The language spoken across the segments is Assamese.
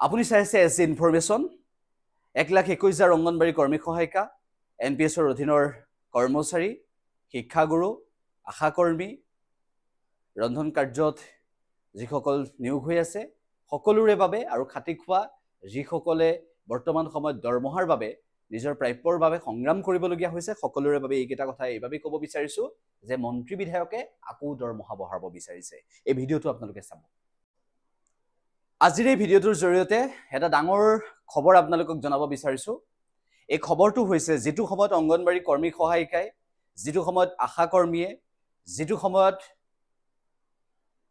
আপুনি চাইছে এছ ইনফৰমেশ্যন 1,21,000 অংগনবাড়ী কৰ্মী সহায়িকা NPSৰ অধীনৰ কৰ্মচাৰী শিক্ষাগুৰু আশাকৰ্মী ৰন্ধন কাৰ্যত যিসকল নিয়োগ হৈ আছে সকলোৰে বাবে আৰু খাতি খোৱা যিসকলে বৰ্তমান সময়ত দৰমহাৰ বাবে নিজৰ প্ৰাপ্যৰ বাবে সংগ্ৰাম কৰিবলগীয়া হৈছে সকলোৰে বাবে এইকেইটা কথা এইভাবে ক'ব বিচাৰিছো যে মন্ত্ৰী বিধায়কে আকৌ দৰমহা বঢ়াব বিচাৰিছে এই ভিডিঅ'টো আপোনালোকে চাব আজিৰ এই ভিডিঅ'টোৰ জৰিয়তে এটা ডাঙৰ খবৰ আপোনালোকক জনাব বিচাৰিছো এই খবৰটো হৈছে যেটো সময়ত অংগনবাড়ী কৰ্মী সহায়িকাই যেটো সময়ত আশা কৰ্মীয়ে যেটো সময়ত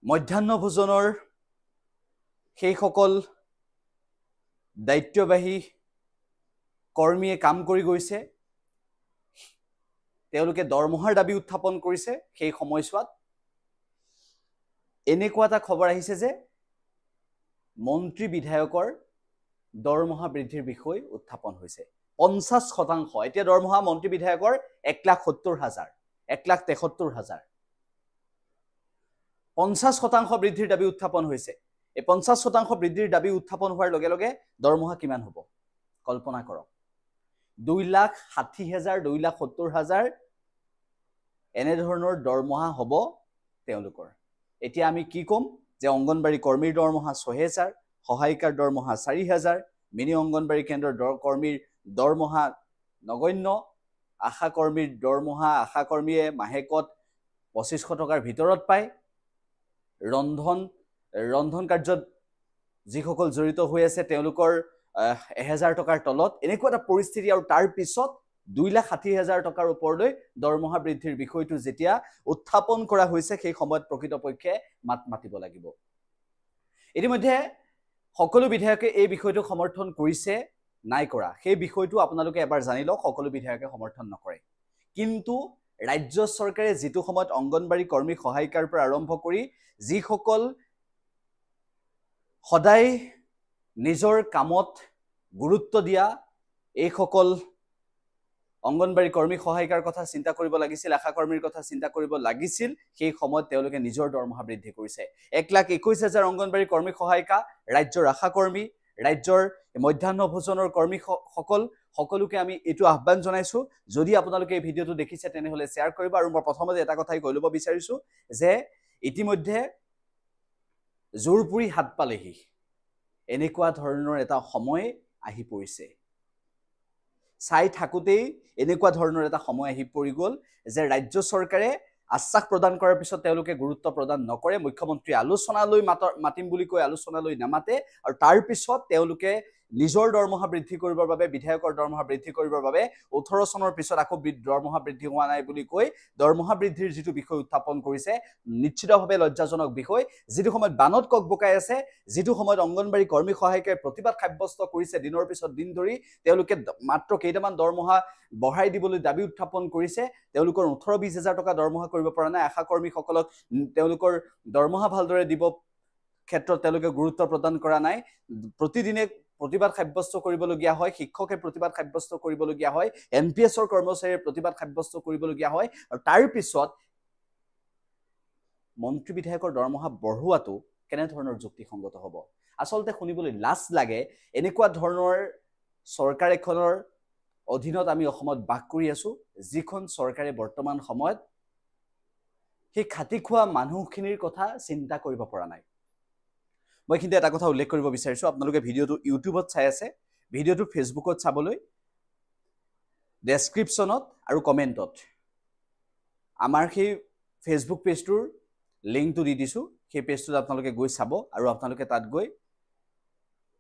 মধ্যাহ্ন ভোজনৰ সেই সকল দায়িত্ববাহী কৰ্মীয়ে কাম কৰি গৈছে তেওঁলোকে দৰমহাৰ দাবী উত্থাপন কৰিছে সেই সময়ছোৱাত এনেকুৱা এটা খবৰ আহিছে যে মন্ত্ৰী বিধায়কৰ দৰমহা বৃদ্ধিৰ বিষয় উত্থাপন হৈছে 50% এতিয়া দৰমহা মন্ত্ৰী বিধায়কৰ 1,70,000 1,73,000 50% বৃদ্ধিৰ দাবী উত্থাপন হৈছে এই 50% বৃদ্ধিৰ দাবী উত্থাপন হোৱাৰ লগে লগে দৰমহা কিমান হ'ব কল্পনা কৰক 2,60,000 2,70,000 এনে ধৰণৰ দৰমহা হ'ব তেওঁলোকৰ এতিয়া আমি কি কম যে অংগনবাড়ী কৰ্মীৰ দৰমহা 6,000 সহায়িকাৰ দৰমহা 4,000 মিনি অংগনবাড়ী কেন্দ্ৰৰ কৰ্মীৰ দৰমহা নগণ্য আশা কৰ্মীৰ দৰমহা আশা কৰ্মীয়ে মাহেকত 2,500 টকাৰ ভিতৰত পায় ৰন্ধন কাৰ্যত যিসকল জড়িত হৈ আছে তেওঁলোকৰ 1,000 টকাৰ তলত এনেকুৱা এটা পৰিস্থিতি আৰু তাৰ পিছত 2,60,000 টকাৰ ওপৰলৈ দৰমহা বৃদ্ধিৰ বিষয়টো যেতিয়া উত্থাপন কৰা হৈছে সেই সময়ত প্ৰকৃতপক্ষে মাতিব লাগিব ইতিমধ্যে সকলো বিধায়কে এই বিষয়টো সমৰ্থন কৰিছে নাই কৰা সেই বিষয়টো আপোনালোকে এবাৰ জানি লওক সকলো বিধায়কে সমৰ্থন নকৰে কিন্তু ৰাজ্য চৰকাৰে যেটো সময়ত অংগনবাড়ী কৰ্মী সহায়িকাৰ পৰা আৰম্ভ কৰি যিসকল সদায় নিজৰ কামত গুৰুত্ব দিয়া এইসকল অংগনবাড়ী কৰ্মী সহায়িকাৰ কথা চিন্তা কৰিব লাগিছিল আশা কৰ্মীৰ কথা চিন্তা কৰিব লাগিছিল সেই সময়ত তেওঁলোকে নিজৰ দৰমহা বৃদ্ধি কৰিছে 1,21,000 অংগনবাড়ী কৰ্মী সহায়িকা ৰাজ্যৰ আশা কৰ্মী ৰাজ্যৰ মধ্যাহ্ন ভোজনৰ কৰ্মী সকলোকে আমি এটো আহ্বান জনাইছো যদি আপোনালোকে এই ভিডিঅ'টো দেখিছে তেনেহলে শেয়াৰ কৰিব আৰু মই প্ৰথমতে এটা কথাই কৈ ল'ব বিচাৰিছো যে ইতিমধ্যে জোৰপুৰি হাত পালেহি এনেকুৱা ধৰণৰ এটা সময় আহি পৰিছে চাই থাকুতেই এনেকুৱা ধৰণৰ এটা সময় আহি পৰি গল যে ৰাজ্য চৰকাৰে আশ্বাস প্ৰদান কৰাৰ পিছত তেওঁলোকে গুৰুত্ব প্ৰদান নকৰে মুখ্যমন্ত্ৰী আলোচনালৈ মাতিম বুলি কৈ আলোচনালৈ নামাতে আৰু তাৰ পিছত তেওঁলোকে নিজৰ দৰমহা বৃদ্ধি কৰিবৰ বাবে বিধায়কৰ দৰমহা বৃদ্ধি কৰিবৰ বাবে 18 চনৰ পিছত আকৌ দৰমহা বৃদ্ধি হোৱা নাই বুলি কৈ দৰমহা বৃদ্ধিৰ যেটো বিষয় উত্থাপন কৰিছে নিশ্চিতভাৱে লজ্জাজনক বিষয় যেটো সময়ত বানত ককবকাই আছে যেটো সময়ত অংগনবাড়ী কৰ্মী সহায়িকাই প্ৰতিবাদ সাব্যস্ত কৰিছে দিনৰ পিছত দিন ধৰি তেওঁলোকে মাত্ৰ কেইটামান দৰমহা বঢ়াই দিবলৈ দাবী উত্থাপন কৰিছে তেওঁলোকৰ 18-20,000 টকা দৰমহা কৰিব পৰা নাই আশা কৰ্মীসকলক তেওঁলোকৰ দৰমহা ভালদৰে দিব ক্ষেত্ৰত তেওঁলোকে গুৰুত্ব প্ৰদান কৰা নাই প্ৰতিদিনে প্ৰতিবাদ সাব্যস্ত কৰিবলগীয়া হয় শিক্ষকে প্ৰতিবাদ সাব্যস্ত কৰিবলগীয়া হয় NPSৰ কৰ্মচাৰীৰ প্ৰতিবাদ সাব্যস্ত কৰিবলগীয়া হয় আৰু তাৰ পিছত মন্ত্ৰী বিধায়কৰ দৰমহা বঢ়োৱাটো কেনে ধৰণৰ যুক্তিসংগত হ'ব আসলতে শুনিবলৈ লাজ লাগে এনেকুৱা ধৰণৰ চৰকাৰ এখনৰ অধীনত আমি অসমত বাস কৰি আছো যিখন চৰকাৰে বৰ্তমান সময়ত সেই খাতি খোৱা মানুহখিনিৰ কথা চিন্তা কৰিব পৰা নাই মই কিন্তু এটা কথা উল্লেখ কৰিব বিচাৰিছো আপোনালোকে ভিডিঅ'টো ইউটিউবত চাই আছে ভিডিঅ'টো ফেসবুকত চাবলৈ ডেসক্ৰিপচনত আৰু কমেন্টত আমাৰ সেই ফেসবুক পেজটোৰ লিংকটো দি দিছো সেই পেজটোত আপোনালোকে গৈ চাব আৰু আপোনালোকে তাত গৈ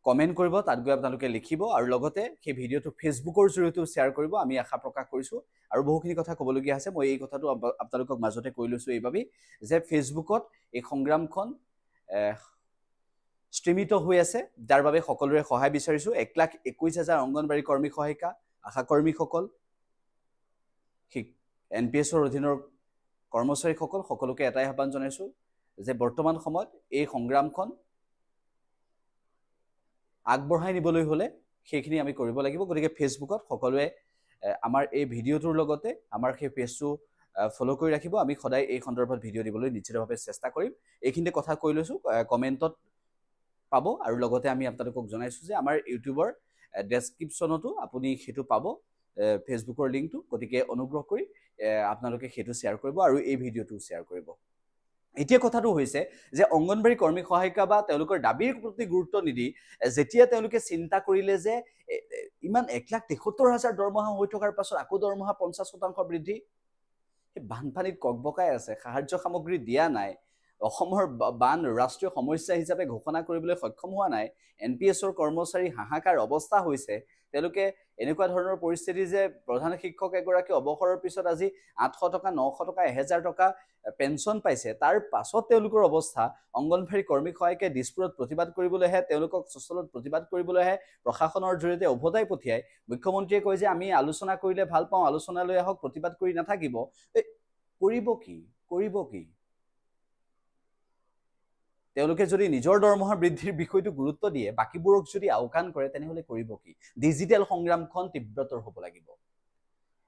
কমেন্ট কৰিব তাত গৈ আপোনালোকে লিখিব আৰু লগতে সেই ভিডিঅ'টো ফেসবুকৰ জৰিয়তে শেয়াৰ কৰিব আমি আশা প্ৰকাশ কৰিছো আৰু বহুখিনি কথা ক'বলগীয়া আছে মই এই কথাটো আপোনালোকক মাজতে কৈ লৈছো এইভাবে যে ফেসবুকত এই সংগ্ৰামখন ষ্ট্ৰীমিত হৈ আছে যাৰ বাবে সকলোৰে সহায় বিচাৰিছো 1,21,000 অংগনবাড়ী কৰ্মী সহায়িকা আশা কৰ্মীসকল NPSৰ অধীনৰ কৰ্মচাৰীসকল সকলোকে এটাই আহ্বান জনাইছো যে বৰ্তমান সময়ত এই সংগ্ৰামখন আগবঢ়াই নিবলৈ হলে সেইখিনি আমি কৰিব লাগিব গতিকে ফেসবুকত সকলোৱে আমাৰ এই ভিডিঅ'টোৰ লগতে আমাৰ সেই পেজটো ফলো কৰি ৰাখিব আমি সদায় এই সন্দৰ্ভত ভিডিঅ' দিবলৈ নিশ্চিতভাৱে চেষ্টা কৰিম এইখিনিতে কথা কৈ লৈছো কমেন্টত পাব আৰু লগতে আমি আপোনালোকক জনাইছোঁ যে আমাৰ ইউটিউবৰ ডেছক্ৰিপশ্যনতো আপুনি সেইটো পাব ফেচবুকৰ লিংকটো গতিকে অনুগ্ৰহ কৰি আপোনালোকে সেইটো শ্বেয়াৰ কৰিব আৰু এই ভিডিঅ'টো শ্বেয়াৰ কৰিব এতিয়া কথাটো হৈছে যে অংগনবাড়ী কৰ্মী সহায়িকা বা তেওঁলোকৰ দাবীৰ প্ৰতি গুৰুত্ব নিদি যেতিয়া তেওঁলোকে চিন্তা কৰিলে যে ইমান 1,73,000 দৰমহা হৈ থকাৰ পাছত আকৌ দৰমহা 50% বৃদ্ধি বানপানীত ককবকাই আছে সাহায্য সামগ্ৰী দিয়া নাই অসমৰ বান ৰাষ্ট্ৰীয় সমস্যা হিচাপে ঘোষণা কৰিবলৈ সক্ষম হোৱা নাই NPSৰ কৰ্মচাৰী হাহাকাৰ অৱস্থা হৈছে তেওঁলোকে এনেকুৱা ধৰণৰ পৰিস্থিতি যে প্ৰধান শিক্ষক এগৰাকী অৱসৰৰ পিছত আজি 800 টকা 900 টকা 1000 টকা পেঞ্চন পাইছে তাৰ পাছত তেওঁলোকৰ অৱস্থা অংগনবাড়ী কৰ্মী সহায়কে দিছপুৰত প্ৰতিবাদ কৰিবলৈহে তেওঁলোকক সচলত প্ৰতিবাদ কৰিবলৈহে প্ৰশাসনৰ জৰিয়তে উভতাই পঠিয়াই মুখ্যমন্ত্ৰীয়ে কয় যে আমি আলোচনা কৰিলে ভাল পাওঁ আলোচনালৈ আহক প্ৰতিবাদ কৰি নাথাকিব কৰিব কি তেওঁলোকে যদি নিজৰ দৰমহা বৃদ্ধিৰ বিষয়টো গুৰুত্ব দিয়ে বাকিবোৰক যদি আওকাণ কৰে তেনেহলে কৰিব কি ডিজিটেল সংগ্ৰামখন তীব্ৰতৰ হ'ব লাগিব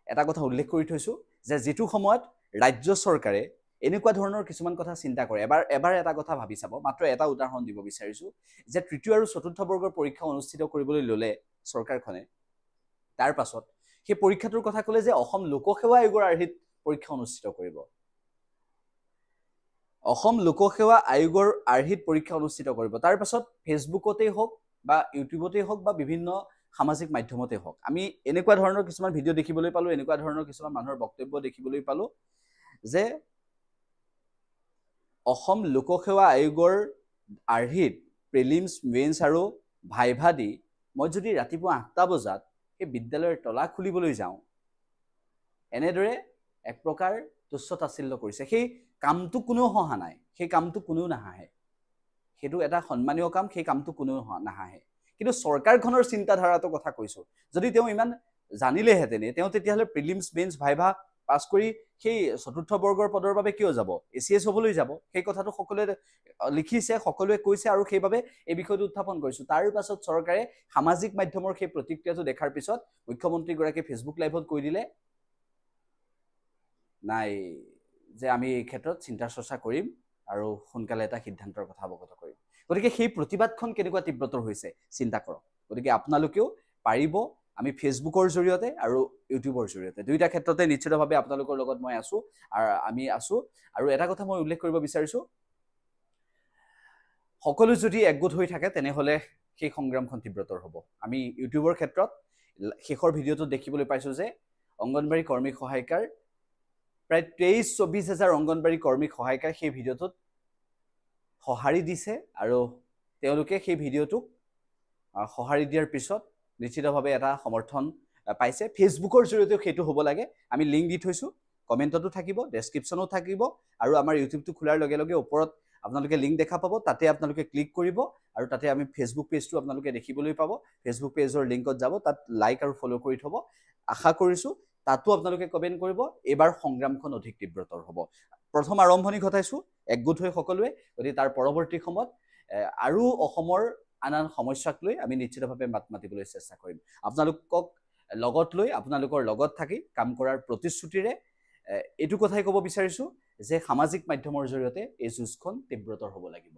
এটা কথা উল্লেখ কৰি থৈছো যে যেটো সময়ত ৰাজ্য চৰকাৰে এনেকুৱা ধৰণৰ কিছুমান কথা চিন্তা কৰে এবাৰ এটা কথা ভাবি চাব মাত্ৰ এটা উদাহৰণ দিব বিচাৰিছো যে তৃতীয় আৰু চতুৰ্থ বৰ্গৰ পৰীক্ষা অনুষ্ঠিত কৰিবলৈ ললে চৰকাৰখনে তাৰ পাছত সেই পৰীক্ষাটোৰ কথা ক'লে যে অসম লোকসেৱা আয়োগৰ আৰ্হিত পৰীক্ষা অনুষ্ঠিত কৰিব অসম লোকসেৱা আয়োগৰ আৰ্হিত পৰীক্ষা অনুষ্ঠিত কৰিব তাৰ পাছত ফেচবুকতেই হওক বা ইউটিউবতেই হওক বা বিভিন্ন সামাজিক মাধ্যমতে হওক আমি এনেকুৱা ধৰণৰ কিছুমান ভিডিঅ' দেখিবলৈ পালো এনেকুৱা ধৰণৰ কিছুমান মানুহৰ বক্তব্য দেখিবলৈ পালো যে অসম লোকসেৱা আয়োগৰ আৰ্হিত প্ৰিলিমছ মেইনছ আৰু ভাইভা দি মই যদি ৰাতিপুৱা 8টা বজাত সেই বিদ্যালয়ৰ তলা খুলিবলৈ যাওঁ এনেদৰে এক প্ৰকাৰ তুচ্ছতাচ্ছিল্য কৰিছে সেই কামটো কোনো হহা নাই সেই কামটো কোনো নাহাহে সেইটো এটা সন্মানীয় কাম সেই কামটো কোনো নাহাহে কিন্তু চৰকাৰখনৰ চিন্তাধাৰাটো কথা কৈছো যদি তেওঁ ইমান জানিলেহেতেনে তেওঁ তেতিয়াহলে প্ৰিলিমছ মেইনছ ভাইভা পাছ কৰি সেই চতুৰ্থ বৰ্গৰ পদৰ বাবে কিয় যাব এচিএছ হ'বলৈ যাব সেই কথাটো সকলোৱে লিখিছে সকলোৱে কৈছে আৰু সেইবাবে এই বিষয়টো উত্থাপন কৰিছো তাৰ পাছত চৰকাৰে সামাজিক মাধ্যমৰ সেই প্ৰতিক্ৰিয়াটো দেখাৰ পিছত মুখ্যমন্ত্ৰী গৰাকী ফেচবুক লাইভত কৈ দিলে নাই যে আমি এই ক্ষেত্ৰত চিন্তা চৰ্চা কৰিম আৰু সোনকালে এটা সিদ্ধান্তৰ কথা অৱগত কৰিম গতিকে সেই প্ৰতিবাদখন কেনেকুৱা তীব্ৰতৰ হৈছে চিন্তা কৰক গতিকে আপোনালোকেও পাৰিব আমি ফেচবুকৰ জৰিয়তে আৰু ইউটিউবৰ জৰিয়তে দুইটা ক্ষেত্ৰতে নিশ্চিতভাৱে আপোনালোকৰ লগত মই আছো আৰু আমি আছো আৰু এটা কথা মই উল্লেখ কৰিব বিচাৰিছো সকলো যদি একগোট হৈ থাকে তেনেহলে সেই সংগ্ৰামখন তীব্ৰতৰ হ'ব আমি ইউটিউবৰ ক্ষেত্ৰত শেষৰ ভিডিঅ'টো দেখিবলৈ পাইছো যে অংগনবাড়ী কৰ্মী সহায়িকাৰ প্ৰায় 23-24 হাজাৰ অংগনবাড়ী কৰ্মী সহায়িকা সেই ভিডিঅ'টোত সঁহাৰি দিছে আৰু তেওঁলোকে সেই ভিডিঅ'টোক সঁহাৰি দিয়াৰ পিছত নিশ্চিতভাৱে এটা সমৰ্থন পাইছে ফেচবুকৰ জৰিয়তেও সেইটো হ'ব লাগে আমি লিংক দি থৈছো কমেণ্টতো থাকিব ডেছক্ৰিপশ্যনো থাকিব আৰু আমাৰ ইউটিউবটো খোলাৰ লগে লগে ওপৰত আপোনালোকে লিংক দেখা পাব তাতে আপোনালোকে ক্লিক কৰিব আৰু তাতে আমি ফেচবুক পেজটো আপোনালোকে দেখিবলৈ পাব ফেচবুক পেজৰ লিংকত যাব তাত লাইক আৰু ফলো কৰি থব আশা কৰিছো তাতো আপোনালোকে কমেন্ট কৰিব এবাৰ সংগ্ৰামখন অধিক তীব্ৰতৰ হ'ব প্ৰথম আৰম্ভণি ঘটাইছো একগোট হৈ সকলোৱে গতিকে তাৰ পৰৱৰ্তী সময়ত আৰু অসমৰ আনান সমস্যাক লৈ আমি নিশ্চিতভাৱে মাত মাতিবলৈ চেষ্টা কৰিম আপোনালোকক লগত লৈ আপোনালোকৰ লগত থাকি কাম কৰাৰ প্ৰতিশ্ৰুতিৰে এইটো কথাই ক'ব বিচাৰিছো যে সামাজিক মাধ্যমৰ জৰিয়তে এই যুঁজখন তীব্ৰতৰ হ'ব লাগিব